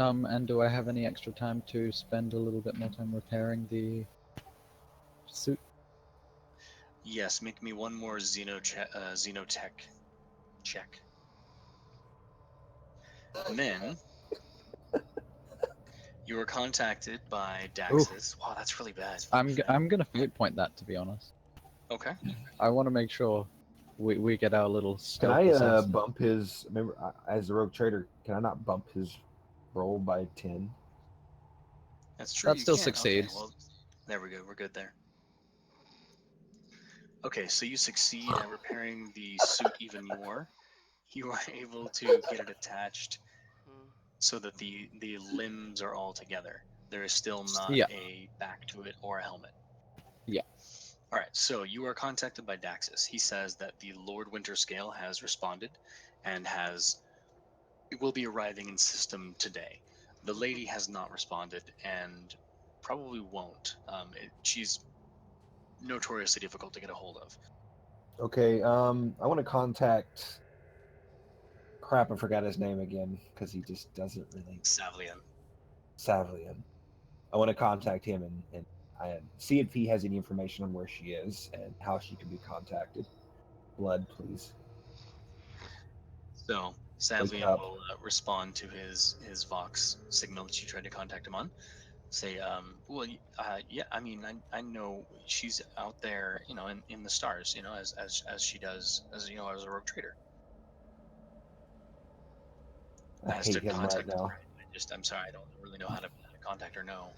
And do I have any extra time to spend a little bit more time repairing the suit? Yes, make me one more Xenotech check. And then you were contacted by Daxus. Wow, that's really bad. I'm gonna fate point that, to be honest. Okay. I want to make sure we get our little Can stealth I assassin. bump his? Remember, as a rogue trader, can I not bump his roll by 10? That's true. That You still can. Okay, succeeds. well, there we go. We're good there. Okay, so you succeed at repairing the suit even more. You are able to get it attached so that the limbs are all together. There is still not Yeah. a back to it or a helmet. Yeah. All right, so you are contacted by Daxus. He says that the Lord Winterscale has responded and will be arriving in system today. The lady has not responded and probably won't. She's notoriously difficult to get a hold of. Okay. I want to contact. Crap, I forgot his name again because he just doesn't really. Savlian. Savlian. I want to contact him and see if he has any information on where she is and how she can be contacted. Blood, please. So Wake Savlian up. will respond to his Vox signal that you tried to contact him on. Say, yeah, I mean, I know she's out there, in the stars, as she does, as as a rogue trader. I As to hate him right contact now. her, I'm sorry, I don't really know how to contact her. No.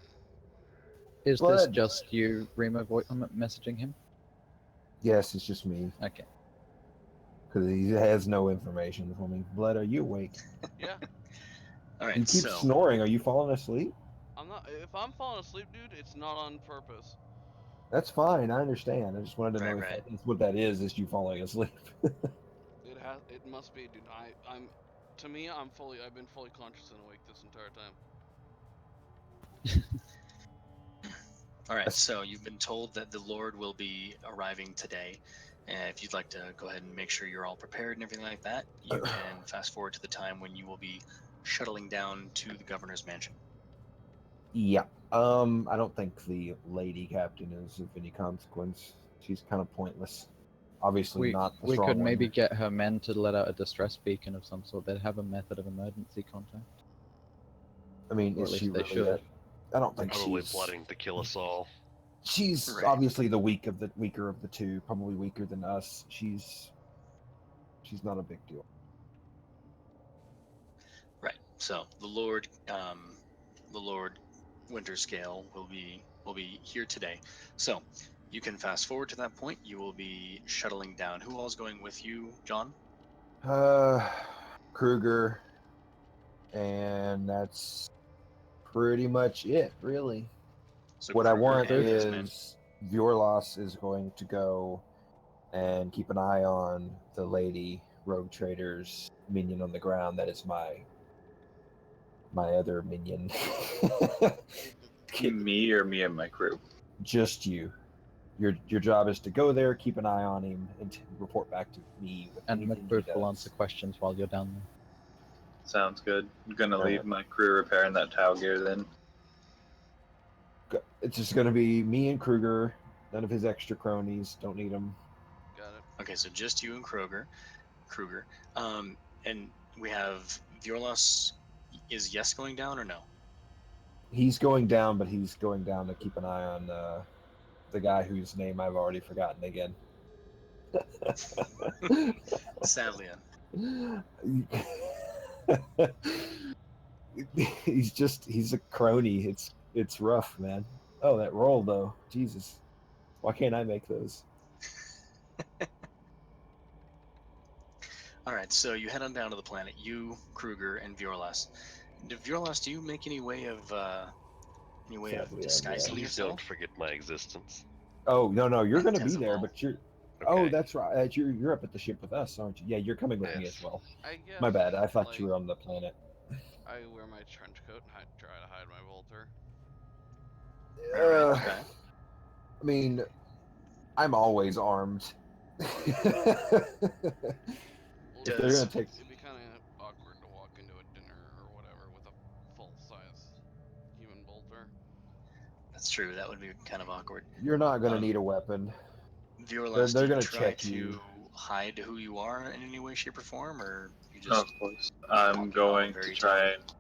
Is this Blood. just you, Remo, messaging him? Yes, it's just me Okay. because he has no information for me. Blood, are you awake? Yeah. All You right, keep so snoring. Are you falling asleep? I'm not. If I'm falling asleep, dude, it's not on purpose. That's fine. I understand. I just wanted to know if right. that's what that is you falling asleep. It has. It must be, dude. I'm. To me, I'm fully. I've been fully conscious and awake this entire time. All right, so you've been told that the Lord will be arriving today. And if you'd like to go ahead and make sure you're all prepared and everything like that, you can fast forward to the time when you will be shuttling down to the governor's mansion. Yeah. I don't think the lady captain is of any consequence. She's kind of pointless. Obviously not the We strong could one. maybe get her men to let out a distress beacon of some sort. They'd have a method of emergency contact. I mean, Or is at she least they really should. that? I don't think Probably she's. plotting to kill us all. She's Right. obviously the weaker of the two. Probably weaker than us. She's not a big deal. Right. So the Lord Winterscale will be here today. So you can fast forward to that point. You will be shuttling down. Who all is going with you, John? Kruger, and that's pretty much it, really. So What I Kruger want and his men. is Viorlas is going to go and keep an eye on the lady rogue trader's minion on the ground. That is my other minion. Me or me and my crew? Just you. Your job is to go there, keep an eye on him, and report back to me with And anything he McBooth will does. answer questions while you're down there. Sounds good. I'm gonna leave Alright. my crew repairing that Tau gear then. It's just going to be me and Kruger. None of his extra cronies. Don't need them. Got it. Okay, so just you and Kruger. And we have Viorlas. Is Yes going down or no? He's going down, but he's going down to keep an eye on the guy whose name I've already forgotten again. Savlian. He's a crony. It's rough, man. Oh, that roll though. Jesus. Why can't I make those? All right, so you head on down to the planet. You, Kruger, and Viorlas. Viorlas, do you make any way of Sadly, disguising Please yourself? don't forget my existence. Oh no, you're gonna be there, Tezabal. but you're. Okay. Oh, that's right. You're up at the ship with us, aren't you? Yeah, you're coming with me Yes. as well. I guess. My bad. I thought Like, you were on the planet. I wear my trench coat and try to hide my Volter. Right. Okay. I mean, I'm always armed. Well, If dude, they're gonna take, it'd be kind of awkward to walk into a dinner or whatever with a full That's true. That would be kind of awkward. You're not gonna Um, need a weapon. Viorlas, do they're you gonna try check to you. hide who you are in any way, shape, or form, or you Of just course. walk I'm it all going to very try timid?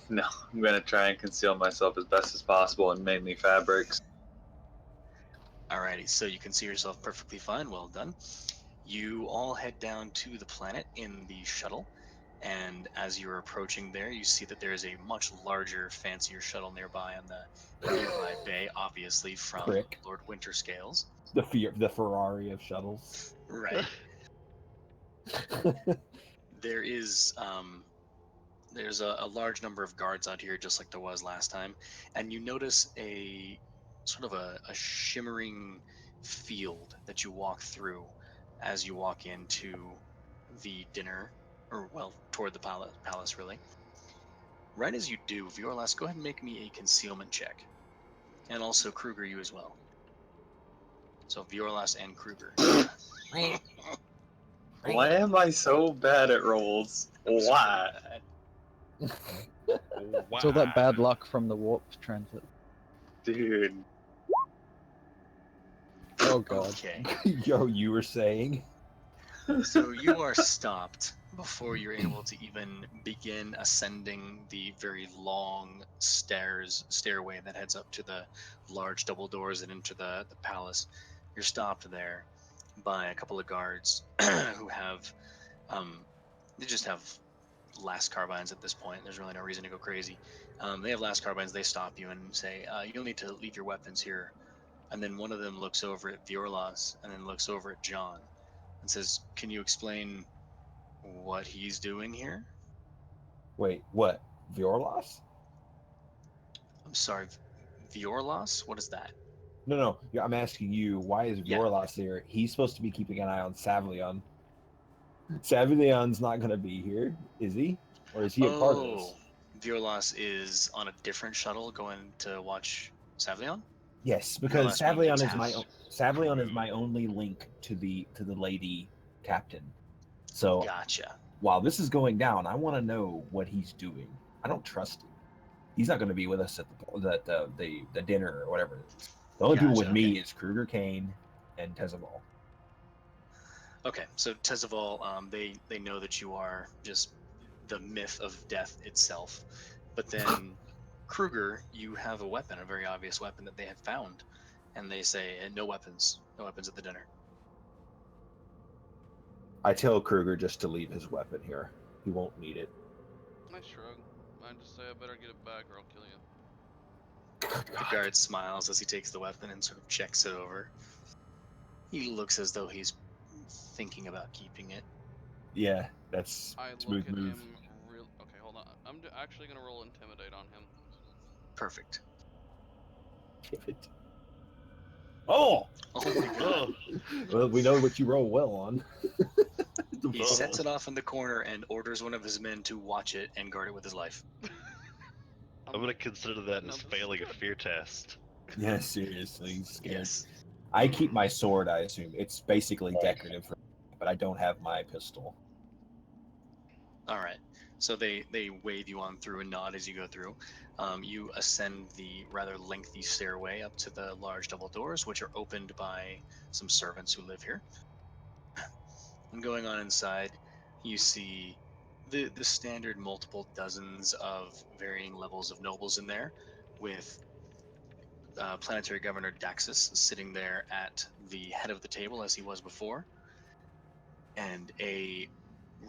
and no, I'm going to try and conceal myself as best as possible in mainly fabrics. Alrighty, so you can see yourself perfectly fine. Well done. You all head down to the planet in the shuttle, and as you're approaching there, you see that there is a much larger, fancier shuttle nearby on the nearby bay, obviously from Prick. Lord Winterscales. The Ferrari of shuttles. Right. There is there's a large number of guards out here, just like there was last time, and you notice a sort of a shimmering field that you walk through as you walk into the dinner, or well, toward the palace really. Right as you do, Viorlas, go ahead and make me a concealment check, and also Kruger, you as well. So Viorlas and Kruger. Why am I so bad at rolls? I'm super Why? bad. It's all that bad luck from the warp transit. Dude. Oh god. Okay. Yo, you were saying? So you are stopped before you're able to even begin ascending the very long stairway that heads up to the large double doors and into the palace. You're stopped there by a couple of guards who have they just have last carbines at this point. There's really no reason to go crazy. They have last carbines. They stop you and say, "You'll need to leave your weapons here." And then one of them looks over at Viorlas and then looks over at John and says, "Can you explain what he's doing here?" Wait, what? Viorlas? I'm sorry, Viorlas? What is that? No. Yeah, I'm asking you, why is Yeah. Viorlas here? He's supposed to be keeping an eye on Savleon. Savleon's not gonna be here, is he? Or is he a part of this? Oh, Viorlas is on a different shuttle going to watch Savleon? Yes, because Viorlas being the Savleon is crew. my only link to the lady captain. So Gotcha. while this is going down, I want to know what he's doing. I don't trust him. He's not going to be with us at the dinner or whatever it is. The only people with Gotcha, okay. me is Kruger, Kane, and Tezaval. Okay, so Tezaval, they know that you are just the myth of death itself. But then Kruger, you have a weapon, a very obvious weapon that they have found, and they say no weapons at the dinner. I tell Kruger just to leave his weapon here. He won't need it. I shrug. I just say I better get it back or I'll kill you. The guard smiles as he takes the weapon and sort of checks it over. He looks as though he's thinking about keeping it. Yeah, that's I smooth look at move. him real. Okay, hold on. I'm actually gonna roll intimidate on him. Perfect. Give it. Oh! Oh my god. Well, we know what you roll well on. He sets it off in the corner and orders one of his men to watch it and guard it with his life. I'm gonna consider that No, as this is failing a good. fear test. Yeah, seriously, he's scared. Yes. I keep my sword, I assume. It's basically decorative, but I don't have my pistol. All right. So they wave you on through and nod as you go through. You ascend the rather lengthy stairway up to the large double doors, which are opened by some servants who live here. And going on inside, you see the standard multiple dozens of varying levels of nobles in there, with Planetary Governor Daxus sitting there at the head of the table as he was before, and a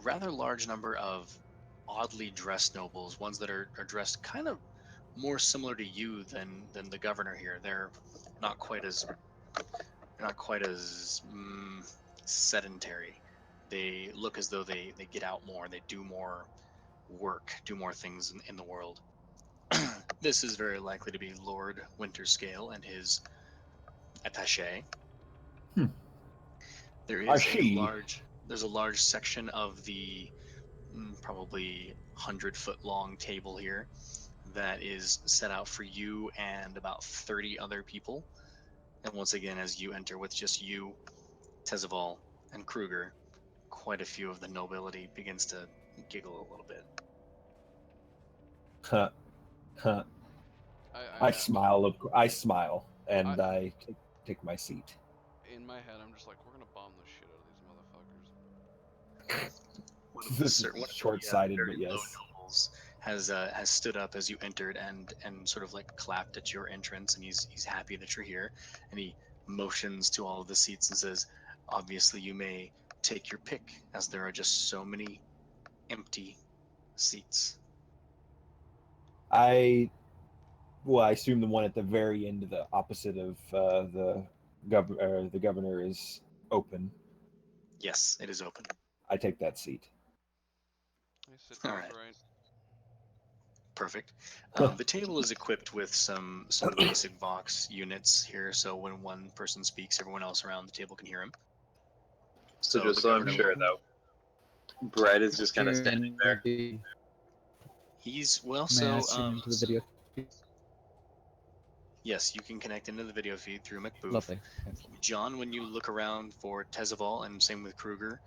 rather large number of oddly dressed nobles, ones that are dressed kind of more similar to you than the governor here. They're not quite as sedentary. They look as though they get out more, they do more work, do more things in the world. This is very likely to be Lord Winterscale and his attaché. Hmm. There is Archie. there's a large section of the probably 100-foot long table here that is set out for you and about 30 other people. And once again, as you enter with just you, Tezaval, and Kruger, quite a few of the nobility begins to giggle a little bit. Huh. Huh. I smile. I smile, and I- I take my seat. In my head, I'm just like, we're gonna bomb the shit out of these motherfuckers. This is One of the short-sighted, very but low yes. nobles has stood up as you entered and sort of like clapped at your entrance, and he's happy that you're here, and he motions to all of the seats and says, "Obviously, you may take your pick, as there are just so many empty seats." I assume the one at the very end, of the opposite of the governor, is open. Yes, it is open. I take that seat. I sit All top right. right. Perfect. The table is equipped with some basic Vox units here, so when one person speaks, everyone else around the table can hear him. So So just the so I'm governor, sure, though, Brett is just kind of standing there. he's well. May I So zoom into the video? yes, you can connect into the video feed through McBooth. Lovely. Thank you. John, when you look around for Tezaval, and same with Kruger.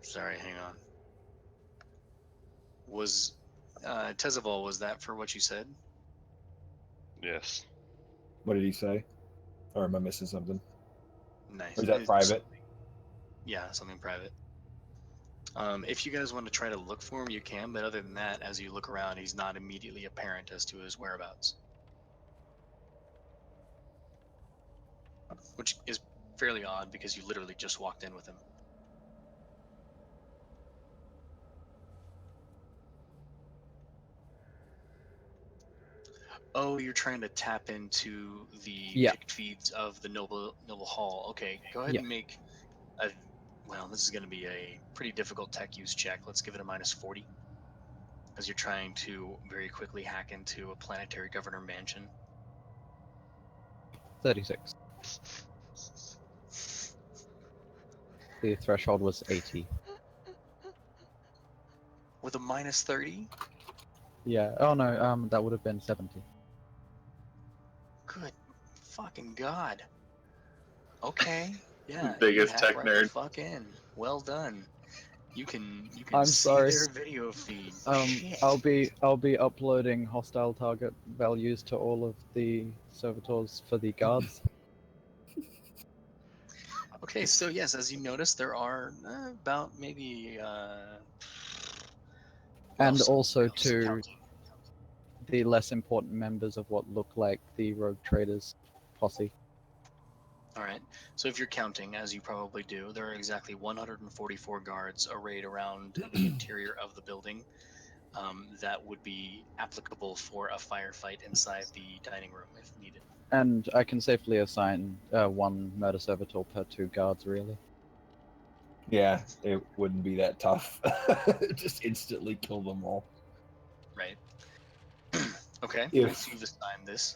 Sorry, hang on. Was Tezaval, was that for what you said? Yes. What did he say? Or am I missing something? Nice. Or is that private? Yeah, something private. If you guys want to try to look for him, you can, but other than that, as you look around, he's not immediately apparent as to his whereabouts. Which is fairly odd because you literally just walked in with him. Oh, you're trying to tap into the Yeah. picked feeds of the Noble Hall. Okay, go ahead Yeah. and make a. Well, this is going to be a pretty difficult tech use check. Let's give it a -40, as you're trying to very quickly hack into a planetary governor mansion. 36. The threshold was 80. With a -30? Yeah. Oh no. That would have been 70. Good fucking god. Okay. Yeah, you Biggest hack tech right the nerd. fuck in. Well done. You can I'm see sorry. their video feed. Shit. I'll be uploading hostile target values to all of the servitors for the guards. Okay, so yes, as you notice, there are about maybe And well, also else to counting. the less important members of what look like the rogue traders posse. All right. So if you're counting, as you probably do, there are exactly 144 guards arrayed around the interior of the building. That would be applicable for a firefight inside the dining room if needed. And I can safely assign one murder servitor per 2 guards, really. Yeah, it wouldn't be that tough. Just instantly kill them all. Right. Okay. If So you've assigned this.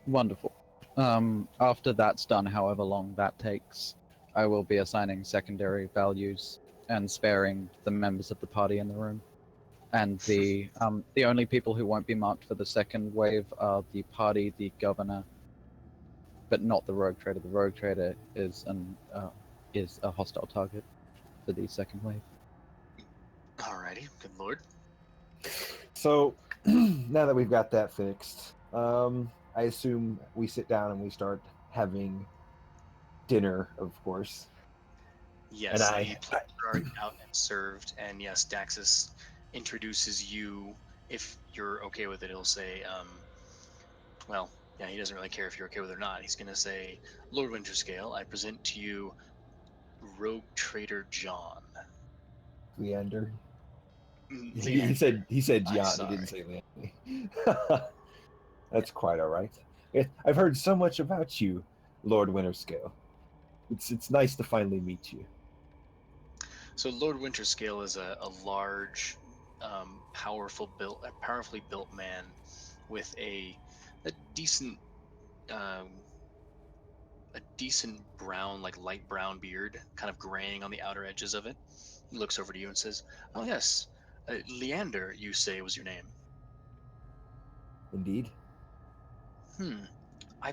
Wonderful. After that's done, however long that takes, I will be assigning secondary values and sparing the members of the party in the room. And the only people who won't be marked for the second wave are the party, the governor, but not the rogue trader. The rogue trader is a hostile target for the second wave. Alrighty. Good lord. so, now that we've got that fixed, I assume we sit down and we start having dinner, of course. Yes, And the plates are already out and served, and yes, Daxus introduces you. If you're okay with it, he'll say, well, yeah, he doesn't really care if you're okay with it or not. He's going to say, Lord Winterscale, I present to you Rogue Trader John. Leander. Leander. He said I'm Gian. He sorry. didn't say Leander. That's quite all right. I've heard so much about you, Lord Winterscale. It's nice to finally meet you. So Lord Winterscale is a large, powerfully built man with a decent um, brown, like light brown beard, kind of graying on the outer edges of it. He looks over to you and says, "Oh yes, Leander, you say was your name." Indeed. I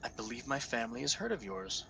I believe my family has heard of yours.